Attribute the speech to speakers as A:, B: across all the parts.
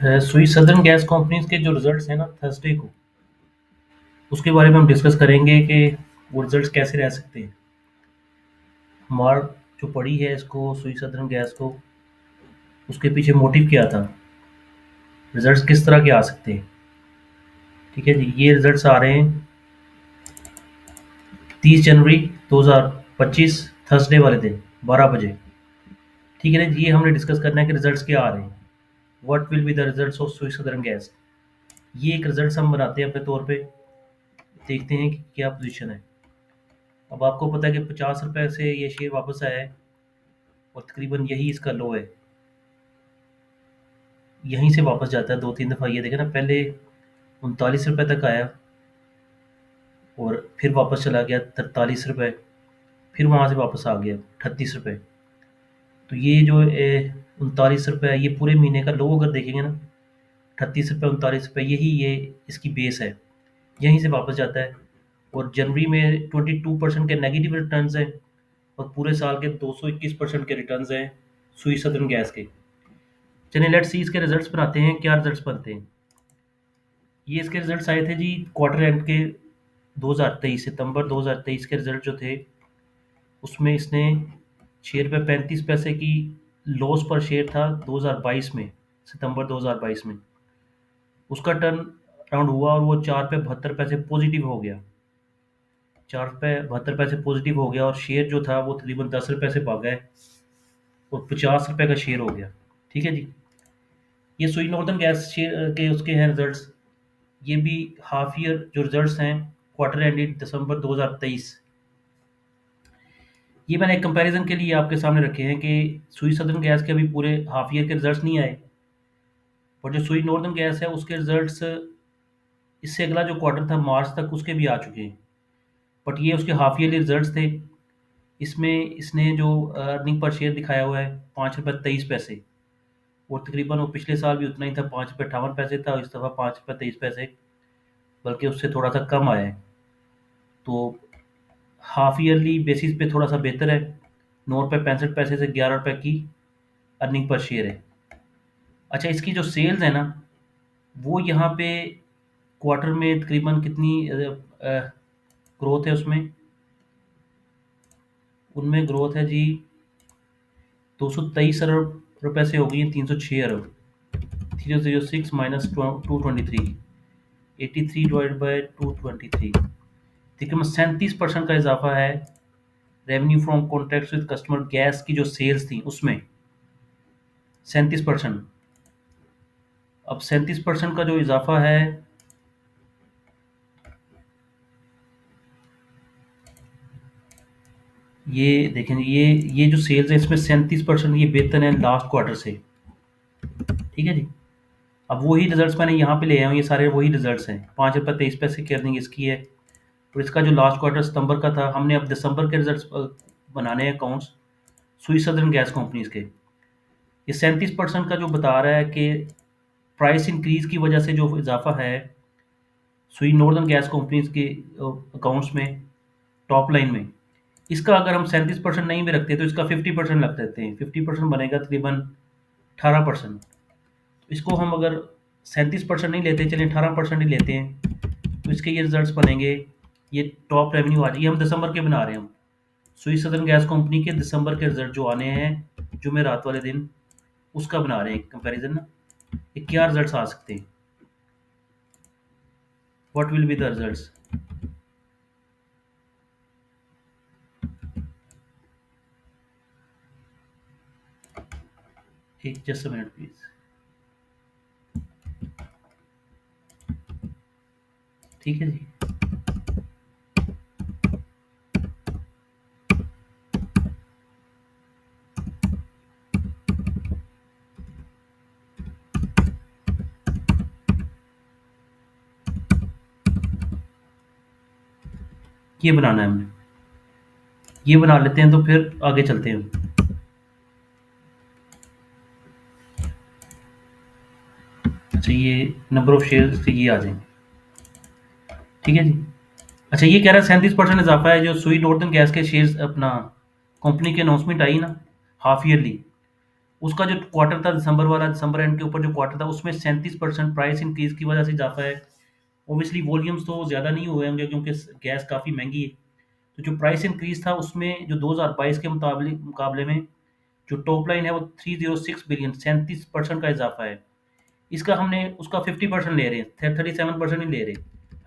A: सुई southern gas companies के जो रिजल्ट्स हैं ना थर्सडे को, उसके बारे में हम डिस्कस करेंगे कि वो रिजल्ट्स कैसे रह सकते हैं। मार्क जो पड़ी है इसको सुई सदर्न गैस को, उसके पीछे मोटिव क्या था, रिजल्ट्स किस तरह के आ सकते हैं। ठीक है जी, ये रिजल्ट्स आ रहे हैं 30 जनवरी 2025 थर्सडे वाले दिन 12 बजे। ठीक है ना, ये हमने डिस्कस करना है कि रिजल्ट्स क्या आ रहे हैं, what will be the results of सुई सदर्न गैस। ये एक रिजल्ट्स हम बनाते हैं अपने तौर पे, देखते हैं कि क्या पोजीशन है। अब आपको पता है कि 50 रुपए से ये शेयर वापस आया है और तकरीबन यही इसका लो है। यहीं से वापस जाता है 2-3 दफ़ा, ये देखें ना, पहले 39 रुपए तक आया और फिर वापस चला गया 43 रुपए, फिर वहाँ से वापस आ गया 38 रुपए। तो ये जो 39 रुपए है, ये पूरे महीने का लो अगर देखेंगे ना, 38 रुपए 39 रुपए, यही ये इसकी बेस है। यहीं से वापस जाता है और जनवरी में 22% के नेगेटिव रिटर्न्स हैं और पूरे साल के 221% के रिटर्न्स हैं सुई सदर्न गैस के। चलिए लेट्स सी इसके रिजल्ट्स बनाते हैं, क्या रिजल्ट्स बनते हैं। ये इसके रिजल्ट्स आए थे जी क्वार्टर एंड के 2023 सितंबर 2023 के रिजल्ट जो थे, उसमें इसने ₹6.35 की लॉस पर शेयर था 2022 में, सितंबर 2022 में। उसका टर्न अराउंड हुआ और वो ₹4.72 पॉजिटिव हो गया, ₹4.72 पॉजिटिव हो गया और शेयर जो था वो तकरीबन ₹10 से भागा है और ₹50 का शेयर हो गया। ठीक है जी, ये सुई नॉर्दर्न गैस शेयर के उसके हैं रिजल्ट्स। ये भी हाफ ईयर जो रिजल्ट्स हैं, क्वार्टर एंडेड दिसंबर 2023। ये मैंने एक कंपैरिजन के लिए आपके सामने रखे हैं कि सुई सदर्न गैस के अभी पूरे हाफ ईयर के रिजल्ट्स नहीं आए, और जो सुई नॉर्दर्न गैस है उसके रिजल्ट्स इससे अगला जो क्वार्टर था मार्च तक, उसके भी आ चुके हैं। बट ये उसके हाफ ईयरली रिजल्ट्स थे। इसमें इसने जो अर्निंग पर शेयर दिखाया हुआ है ₹5.23, और तकरीबन वो पिछले साल भी उतना ही था, ₹5.58 था, और इस दफ़ा ₹5.23, बल्कि उससे थोड़ा सा कम आया है। तो हाफ ईयरली बेसिस पे थोड़ा सा बेहतर है। ₹9.65 से ₹11 की अर्निंग पर शेयर है। अच्छा, इसकी जो सेल्स है ना, वो यहाँ पे क्वार्टर में तकरीबन कितनी ग्रोथ है उसमें, उनमें ग्रोथ है जी 223 अरब रुपए से हो गई है 306 अरब। 306 माइनस 223, 83 डिवाइड बाई 223, तकरीबन 37% का इजाफा है revenue from contracts with customer gas की जो सेल्स थी उसमें 37%। अब 37% का जो इजाफा है, ये देखें, ये जो सेल्स है इसमें 37% ये बेहतर है लास्ट क्वार्टर से। ठीक है जी, अब वही रिजल्ट्स मैंने यहाँ पे ले आया हूँ, ये सारे वही रिजल्ट्स हैं। ₹5.23 की अर्निंग इसकी है, और इसका जो लास्ट क्वार्टर सितंबर का था, हमने अब दिसंबर के रिजल्ट्स बनाने हैं अकाउंट्स सुई सदर्न गैस कंपनीज के। ये 37% का जो बता रहा है कि प्राइस इंक्रीज की वजह से जो इजाफा है सुई नॉर्दर्न गैस कंपनीज के अकाउंट्स में, टॉप लाइन में, इसका अगर हम 37% नहीं भी रखते तो इसका 50% रख देते हैं, 50% बनेगा तकरीबन 18%। इसको हम अगर 37% नहीं लेते, चलिए 18% ही लेते हैं, तो इसके ये रिजल्ट्स बनेंगे। ये टॉप रेवेन्यू आ जाए, ये हम दिसंबर के बना रहे हैं। हम सुई सदर्न गैस कंपनी के दिसंबर के रिजल्ट जो आने हैं जुमेरात वाले दिन, उसका बना रहे हैं कंपैरिजन ना, ये क्या रिजल्ट्स आ सकते हैं, what will be the results. एक जस्ट अ मिनट प्लीज। ठीक है जी, ये बनाना है हमने, ये बना लेते हैं तो फिर आगे चलते हैं। अच्छा, ये नंबर ऑफ शेयर्स ये आ जाएंगे। ठीक है जी, अच्छा ये कह रहा है 37% इजाफा है जो सुई नॉर्दर्न गैस के शेयर्स अपना कंपनी की अनाउंसमेंट आई ना हाफ ईयरली, उसका जो क्वार्टर था दिसंबर वाला, दिसंबर एंड के ऊपर जो क्वार्टर था, उसमें 37% प्राइस इंक्रीज की वजह से इजाफा है। ऑब्वियसली वॉल्यूम्स तो ज़्यादा नहीं हुए होंगे क्योंकि गैस काफ़ी महंगी है। तो जो प्राइस इंक्रीज था उसमें जो 2022 के मुकाबले मुकाबले में जो टॉप लाइन है वो 306 बिलियन, 37% का इजाफा है। इसका हमने उसका 50% ले रहे हैं, 37% नहीं ले रहे।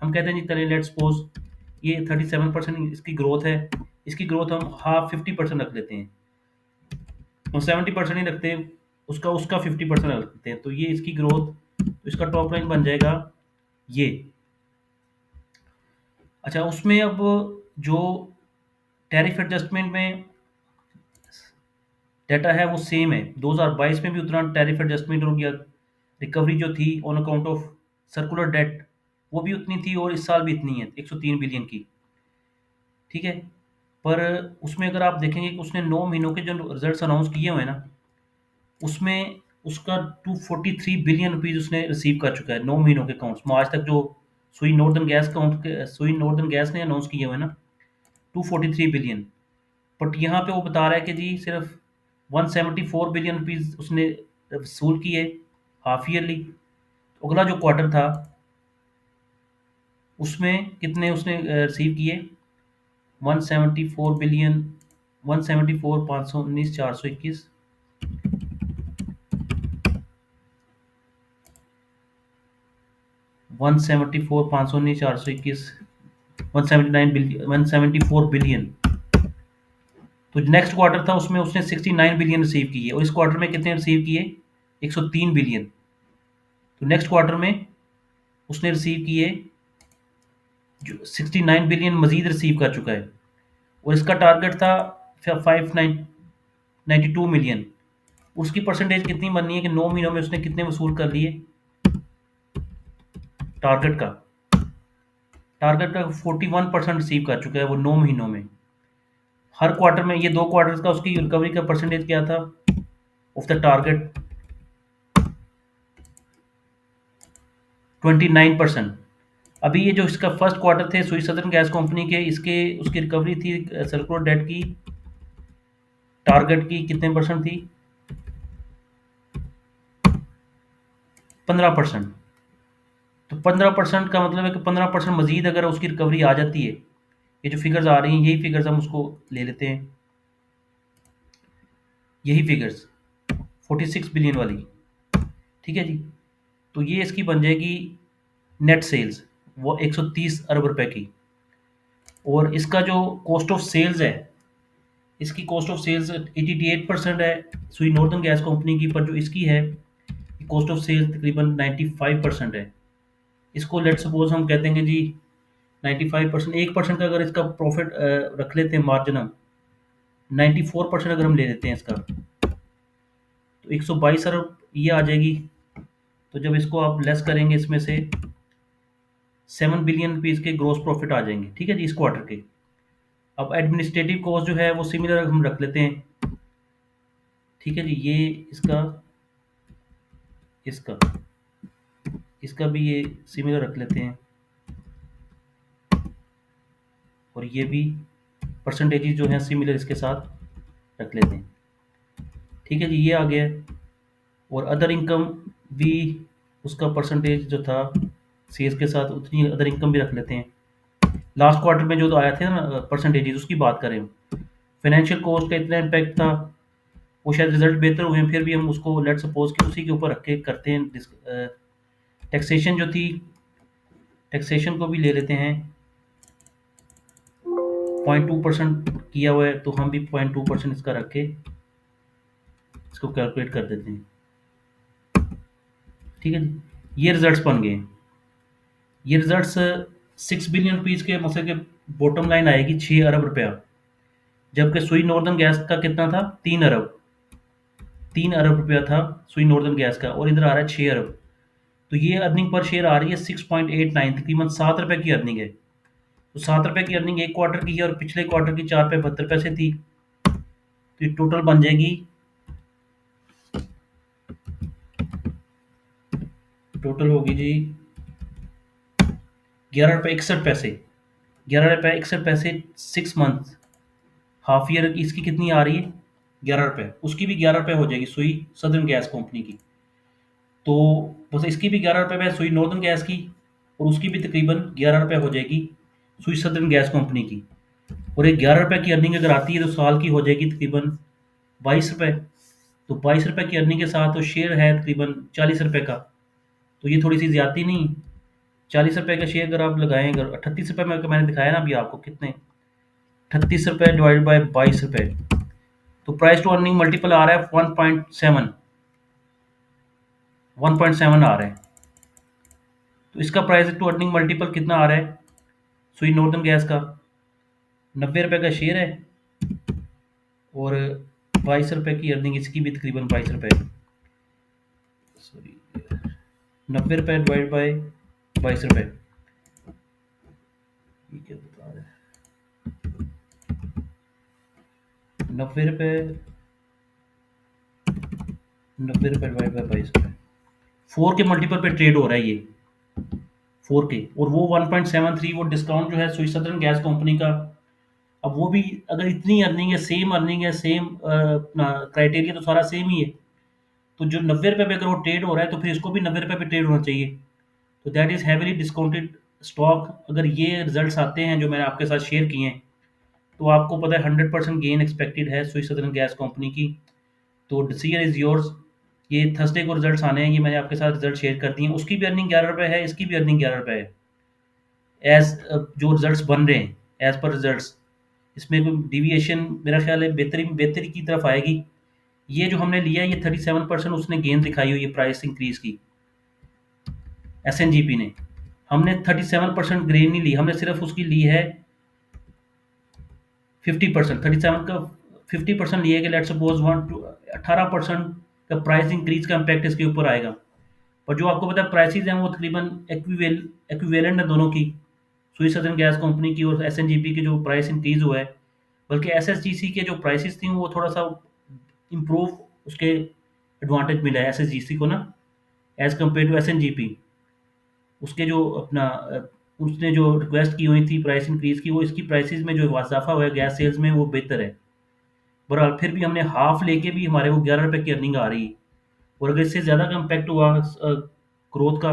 A: हम कहते हैं जी चलिए लेट्स सपोज ये 37% इसकी ग्रोथ है, इसकी ग्रोथ हम हाफ 50% रख लेते हैं, और 70% ही रखते हैं, उसका उसका 50% रख लेते हैं, तो ये इसकी ग्रोथ, तो इसका टॉप लाइन बन जाएगा ये। अच्छा, उसमें अब जो टैरिफ एडजस्टमेंट में डाटा है वो सेम है, 2022 में भी उतना टैरिफ एडजस्टमेंट हो गया। रिकवरी जो थी on account of circular debt वो भी उतनी थी, और इस साल भी इतनी है 103 बिलियन की। ठीक है, पर उसमें अगर आप देखेंगे कि उसने 9 महीनों के जो रिजल्ट्स अनाउंस किए हुए हैं ना, उसमें उसका 243 बिलियन रुपीस उसने रिसीव कर चुका है 9 महीनों के अकाउंट्स में आज तक। जो सुई नॉर्दर्न गैस ने अनाउंस किए हुए हैं ना, 243 बिलियन। बट यहाँ पे वो बता रहा है कि जी सिर्फ 174 बिलियन रुपीस उसने वसूल किए हाफ ईयरली। अगला जो क्वार्टर था उसमें कितने उसने रिसीव किए, 174 बिलियन, 174 519 421, 174 519 421, 179 बिलियन, 174 बिलियन। तो नेक्स्ट क्वार्टर था उसमें उसने 69 बिलियन रिसीव किए, और इस क्वार्टर में कितने रिसीव किए, 103 बिलियन। तो नेक्स्ट क्वार्टर में उसने रिसीव किए जो 69 बिलियन मजीद रिसीव कर चुका है, और इसका टारगेट था 592 मिलियन। उसकी परसेंटेज कितनी बननी है कि 9 महीनों में उसने कितने वसूल कर लिए टारगेट का, टारगेट का 41% रिसीव कर चुका है वो 9 महीनों में। हर क्वार्टर में ये 2 क्वार्टर्स का उसकी रिकवरी का परसेंटेज क्या था ऑफ द टारगेट, 29%। अभी ये जो इसका फर्स्ट क्वार्टर थे सुई सदर्न गैस कंपनी के, इसके उसकी रिकवरी थी सर्कुलर डेट की, टारगेट की कितने परसेंट थी, 15%। तो 15% का मतलब है कि 15% मजीद अगर उसकी रिकवरी आ जाती है, ये जो फिगर्स आ रही हैं यही फिगर्स हम उसको ले लेते हैं, यही फिगर्स 46 बिलियन वाली। ठीक है जी, तो ये इसकी बन जाएगी नेट सेल्स वो 130 अरब रुपए की। और इसका जो कॉस्ट ऑफ सेल्स है, इसकी कॉस्ट ऑफ सेल्स 88% है सुई नॉर्दर्न गैस कंपनी की, पर जो इसकी है कॉस्ट ऑफ सेल्स तकरीबन 95% है। इसको लेट सपोज हम कहते हैं कि जी 95%, 1% का अगर इसका प्रॉफिट रख लेते हैं मार्जिन हम, 94% अगर हम ले लेते हैं इसका, तो 122 अरब ये आ जाएगी। तो जब इसको आप लेस करेंगे इसमें से 7 बिलियन रुपीज़ के ग्रॉस प्रॉफिट आ जाएंगे। ठीक है जी, इस क्वार्टर के। अब एडमिनिस्ट्रेटिव कॉस्ट जो है वो सिमिलर हम रख लेते हैं। ठीक है जी, ये इसका इसका इसका भी ये सिमिलर रख लेते हैं, और ये भी परसेंटेजेस जो हैं सिमिलर इसके साथ रख लेते हैं। ठीक है जी, ये आ गया। और अदर इनकम भी उसका परसेंटेज जो था सेल्स के साथ उतनी अदर इनकम भी रख लेते हैं। लास्ट क्वार्टर में जो तो आया थे ना परसेंटेजेस, उसकी बात करें, फाइनेंशियल कॉस्ट का इतना इम्पैक्ट था, वो शायद रिजल्ट बेहतर हुए हैं, फिर भी हम उसको लेट सपोज कि उसी के ऊपर रख के करते हैं। टैक्सेशन जो थी, टैक्सेशन को भी ले लेते हैं, 0.2% किया हुआ है, तो हम भी 0.2% इसका रख के इसको कैलकुलेट कर देते हैं। ठीक है जी, ये रिजल्ट्स बन गए। ये रिजल्ट्स 6 बिलियन रुपीज़ के मसले के बॉटम लाइन आएगी 6 अरब रुपया, जबकि सुई नॉर्दर्न गैस का कितना था, 3 अरब, 3 अरब रुपया था सुई नॉर्दर्न गैस का, और इधर आ रहा है 6 अरब। तो ये अर्निंग पर शेयर आ रही है 6.89, तकरीबन 7 रुपये की अर्निंग है। तो 7 रुपये की अर्निंग एक क्वार्टर की है, और पिछले क्वार्टर की 4 रुपये 72 पैसे थी। तो ये टोटल बन जाएगी, टोटल होगी जी 11 रुपये 61 पैसे, 11 रुपये 61 पैसे 6 मंथ, हाफ ईयर की इसकी कितनी आ रही है, 11 रुपये, उसकी भी 11 रुपये हो जाएगी सुई सदर्न गैस कंपनी की। तो बस इसकी भी 11 रुपये में सुई नॉर्दर्न गैस की, और उसकी भी तकरीबन 11 रुपये हो जाएगी सुई सदर्न गैस कंपनी की। और एक 11 रुपये की अर्निंग अगर आती है तो साल की हो जाएगी तकरीबन 22 रुपये। तो 22 रुपये की अर्निंग के साथ तो शेयर है तकरीबन 40 रुपये का। तो ये थोड़ी सी ज्यादा नहीं? 40 रुपये का शेयर अगर आप लगाएं, अगर 38 रुपये में मैंने दिखाया ना अभी आपको कितने, 38 रुपये डिवाइड बाई 22 रुपये, तो प्राइस टू अर्निंग मल्टीपल आ रहा है 1.7, 1.7 आ रहा है। तो इसका प्राइस टू अर्निंग मल्टीपल कितना आ रहा है सुई नॉर्दर्न गैस का? 90 रुपये का शेयर है, और 22 रुपये की अर्निंग इसकी भी तकरीबन 22 रुपये, सॉरी 90 रुपये डिवाइड बाई 22 रुपये, ये क्या बता रहा है, 90 रुपये, 90 रुपये डिवाइड बाई 22 रुपये, 4 के मल्टीपल पे ट्रेड हो रहा है ये, 4 के। और वो 1.73 वो डिस्काउंट जो है स्विस सदर्न गैस कंपनी का। अब वो भी अगर इतनी अर्निंग है, सेम अपना क्राइटेरिया तो सारा सेम ही है, तो जो 90 रुपये पे अगर वो ट्रेड हो रहा है तो फिर इसको भी 90 रुपये पे ट्रेड होना चाहिए। तो that is heavily discounted stock. अगर ये रिजल्ट्स आते हैं जो मैंने आपके साथ शेयर किए हैं, तो आपको पता है 100% गेन एक्सपेक्टेड है स्विस सदर्न गैस कंपनी की। तो डिसीजन इज़ योर्स। ये थर्सडे को रिजल्ट्स आने हैं, ये मैंने आपके साथ रिजल्ट शेयर कर दिए हैं। उसकी भी अर्निंग 11 रुपये है, इसकी भी अर्निंग 11 रुपये है, एज जो रिजल्ट्स बन रहे हैं एज पर रिजल्ट्स। इसमें कोई डिविएशन मेरा ख्याल है बेहतरी की तरफ आएगी। ये जो हमने लिया है ये 37% उसने गेन दिखाई हुई है प्राइस इंक्रीज की, एसएनजीपी ने। हमने 37% गेन नहीं ली, हमने सिर्फ उसकी ली है 50%। 37 का 50% लिया कि लेट सपोज 18% का प्राइस इंक्रीज का इम्पैक्ट इसके ऊपर आएगा। और जो आपको पता है प्राइसेस हैं वो तकरीबन एक्विवेलेंट है दोनों की, स्विस सदर्न गैस कंपनी की और एसएनजीपी की जो प्राइस इंक्रीज हुआ है। बल्कि एसएसजीसी के जो प्राइसेस थी वो थोड़ा सा इम्प्रूव, उसके एडवांटेज मिला है एसएसजीसी को ना, एज कम्पेयर टू एसएनजीपी। उसके जो अपना उसने जो रिक्वेस्ट की हुई थी प्राइस इंक्रीज की, वो इसकी प्राइसेस में जो इजाफा हुआ है गैस सेल्स में वो बेहतर है। बहरहाल फिर भी हमने हाफ लेके भी हमारे वो 11 रुपये की अर्निंग आ रही है। और अगर इससे ज़्यादा का इम्पैक्ट हुआ ग्रोथ का,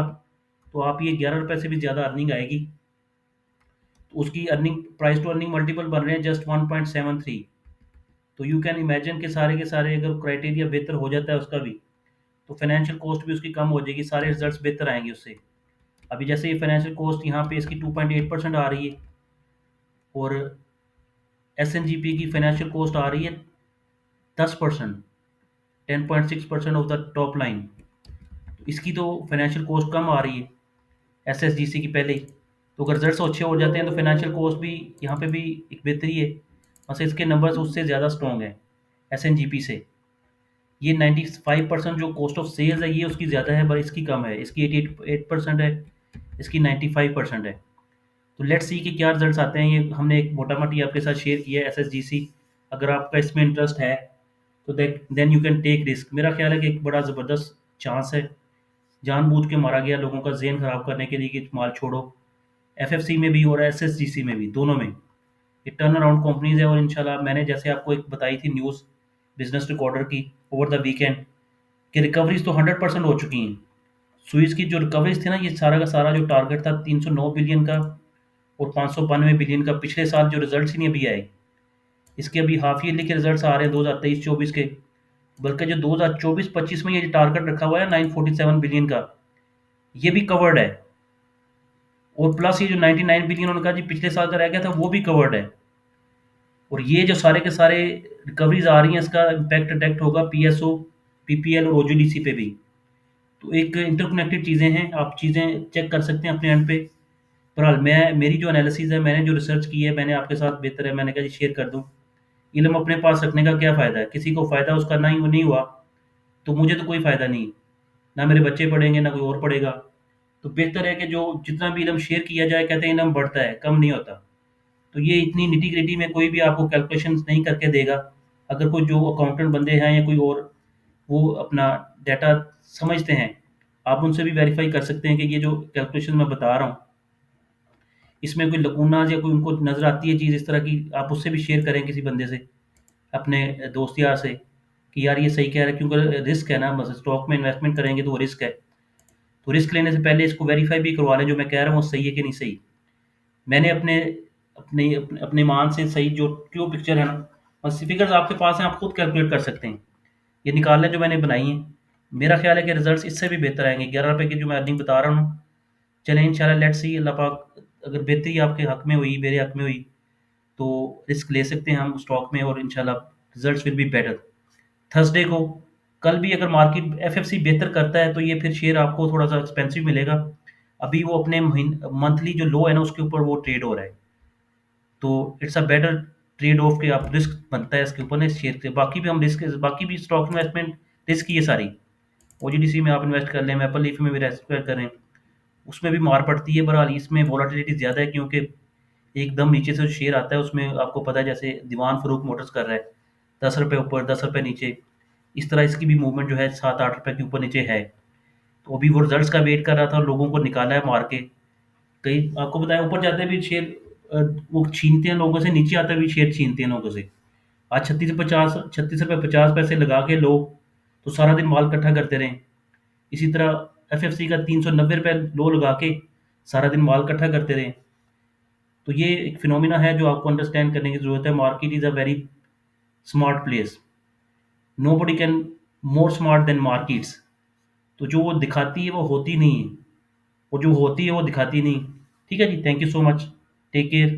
A: तो आप ये 11 रुपये से भी ज़्यादा अर्निंग आएगी। तो उसकी earning price to earning multiple बन रहे हैं जस्ट 1.73। तो यू कैन इमेजिन के सारे अगर क्राइटेरिया बेहतर हो जाता है उसका भी, तो फाइनेंशियल कॉस्ट भी उसकी कम हो जाएगी, सारे रिजल्ट्स बेहतर आएंगे उससे। अभी जैसे ये फाइनेंशियल कॉस्ट यहाँ पे इसकी 2.8% आ रही है, और एसएनजीपी की फाइनेंशियल कॉस्ट आ रही है 10%, 10.6% ऑफ द टॉप लाइन। इसकी तो फाइनेंशियल कॉस्ट कम आ रही है एसएसजीसी की पहले ही। तो अगर रिजल्ट्स अच्छे हो जाते हैं तो फाइनेंशियल कॉस्ट भी यहाँ पे भी एक बेहतरी है, बस इसके नंबर्स उससे ज़्यादा स्ट्रॉन्ग है एसएनजीपी से। ये 95% जो कॉस्ट ऑफ सेल्स है ये उसकी ज़्यादा है, पर इसकी कम है, इसकी 88% है, इसकी 95% है। तो लेट्स सी कि क्या रिजल्ट्स आते हैं। ये हमने एक मोटा मोटी आपके साथ शेयर किया है एसएसजीसी। अगर आपका इसमें इंटरेस्ट है तो then you can take risk. मेरा ख्याल है कि एक बड़ा ज़बरदस्त चांस है, जानबूझ के मारा गया लोगों का जेन खराब करने के लिए कि माल छोड़ो। एफएफसी में भी और एसएसजीसी में भी, दोनों में ये टर्न अराउंड कंपनीज है। और इंशाल्लाह मैंने जैसे आपको एक बताई थी न्यूज़ बिजनेस रिकॉर्डर की ओवर द वीकेंड, कि रिकवरीज तो 100% हो चुकी हैं। स्विस की जो रिकवरीज थी ना, ये सारा का सारा जो टारगेट था 309 बिलियन का और 592 बिलियन का, पिछले साल जो रिजल्ट्स ही नहीं अभी आए, इसके अभी हाफ ईयरली के रिजल्ट्स आ रहे हैं 2023-24 के। बल्कि जो 2024-25 में ये टारगेट रखा हुआ है 947 बिलियन का, ये भी कवर्ड है। और प्लस ये जो 99 बिलियन उनका जी पिछले साल का रह गया था वो भी कवर्ड है। और ये जो सारे के सारे रिकवरीज आ रही हैं इसका इम्पैक्ट डायरेक्ट होगा पीएसओ, पीपीएल और ओजीडीसी पे भी। तो एक इंटरकनेक्टेड चीज़ें हैं, आप चीज़ें चेक कर सकते हैं अपने एंड पे। बहरहाल मैं मेरी जो एनालिसिस है, मैंने जो रिसर्च की है, मैंने आपके साथ बेहतर है मैंने कहा जी शेयर कर दूँ। इल्म अपने पास रखने का क्या फ़ायदा है, किसी को फ़ायदा उसका नहीं हुआ तो मुझे तो कोई फ़ायदा नहीं, ना मेरे बच्चे पढ़ेंगे ना कोई और पढ़ेगा। तो बेहतर है कि जो जितना भी इल्म शेयर किया जाए, कहते हैं इल्म बढ़ता है कम नहीं होता। तो ये इतनी निटी ग्रिटी में कोई भी आपको कैलकुलेशन नहीं करके देगा। अगर कोई जो अकाउंटेंट बंदे हैं या कोई और वो अपना डाटा समझते हैं, आप उनसे भी वेरीफाई कर सकते हैं कि ये जो कैलकुलेशन मैं बता रहा हूँ इसमें कोई लकूनाज या कोई उनको नज़र आती है चीज़ इस तरह की, आप उससे भी शेयर करें किसी बंदे से। अपने दोस्त यार से कि यार ये सही कह रहा है, क्योंकि रिस्क है ना, मतलब स्टॉक में इन्वेस्टमेंट करेंगे तो वो रिस्क है। तो रिस्क लेने से पहले इसको वेरीफाई भी करवा लें जो मैं कह रहा हूँ वो सही है कि नहीं सही। मैंने अपने मान से सही जो ट्रू पिक्चर है ना, बस फिगर्स आपके पास हैं, आप खुद कैलकुलेट कर सकते हैं। ये निकाल लें जो मैंने बनाई है। मेरा ख्याल है कि रिजल्ट्स इससे भी बेहतर आएंगे। 11 रुपए की जो मैं अर्निंग बता रहा हूँ, चलें इंशाल्लाह, लेट्स सी, अल्लाह पाक अगर बेहतरी आपके हक में हुई, मेरे हक में हुई, तो रिस्क ले सकते हैं हम स्टॉक में, और इंशाल्लाह results will be better. Thursday को, कल भी अगर मार्केट एफएफसी बेहतर करता है तो ये फिर शेयर आपको थोड़ा सा एक्सपेंसिव मिलेगा। अभी वो अपने मंथली जो लो है ना उसके ऊपर वो ट्रेड हो रहा है। तो it's a better trade off के आप रिस्क बनता है इसके ऊपर ना, इस शेयर के। बाकी भी हम रिस्क, बाकी भी स्टॉक इन्वेस्टमेंट रिस्क ही है सारी। ओजीडीसी में आप इन्वेस्ट कर लें, एप्पल लीफ में भी इन्वेस्ट करें, उसमें भी मार पड़ती है। बहरहाल इसमें वॉलेटिलिटी ज़्यादा है, क्योंकि एकदम नीचे से जो शेयर आता है उसमें आपको पता है, जैसे दीवान फरूख मोटर्स कर रहा है, 10 रुपये ऊपर 10 रुपये नीचे, इस तरह इसकी भी मूवमेंट जो है 7-8 रुपये के ऊपर नीचे है। तो अभी वो रिजल्ट्स का वेट कर रहा था, लोगों को निकाला है मार के। कई आपको बताया ऊपर जाते भी शेयर वो छीनते हैं लोगों से, नीचे आते भी शेयर छीनते हैं लोगों से। आज 36 रुपये 50 पैसे लगा के लोग तो सारा दिन माल इकट्ठा करते रहे। इसी तरह एफएफसी का 390 रुपये लो लगा के सारा दिन माल इकट्ठा करते रहे। तो ये एक फिनोमिना है जो आपको अंडरस्टैंड करने की ज़रूरत है। Market is a very smart place, nobody can more smart than markets. तो जो वो दिखाती है वो होती नहीं है, और जो होती है वो दिखाती नहीं। ठीक है जी, thank you so much, take care.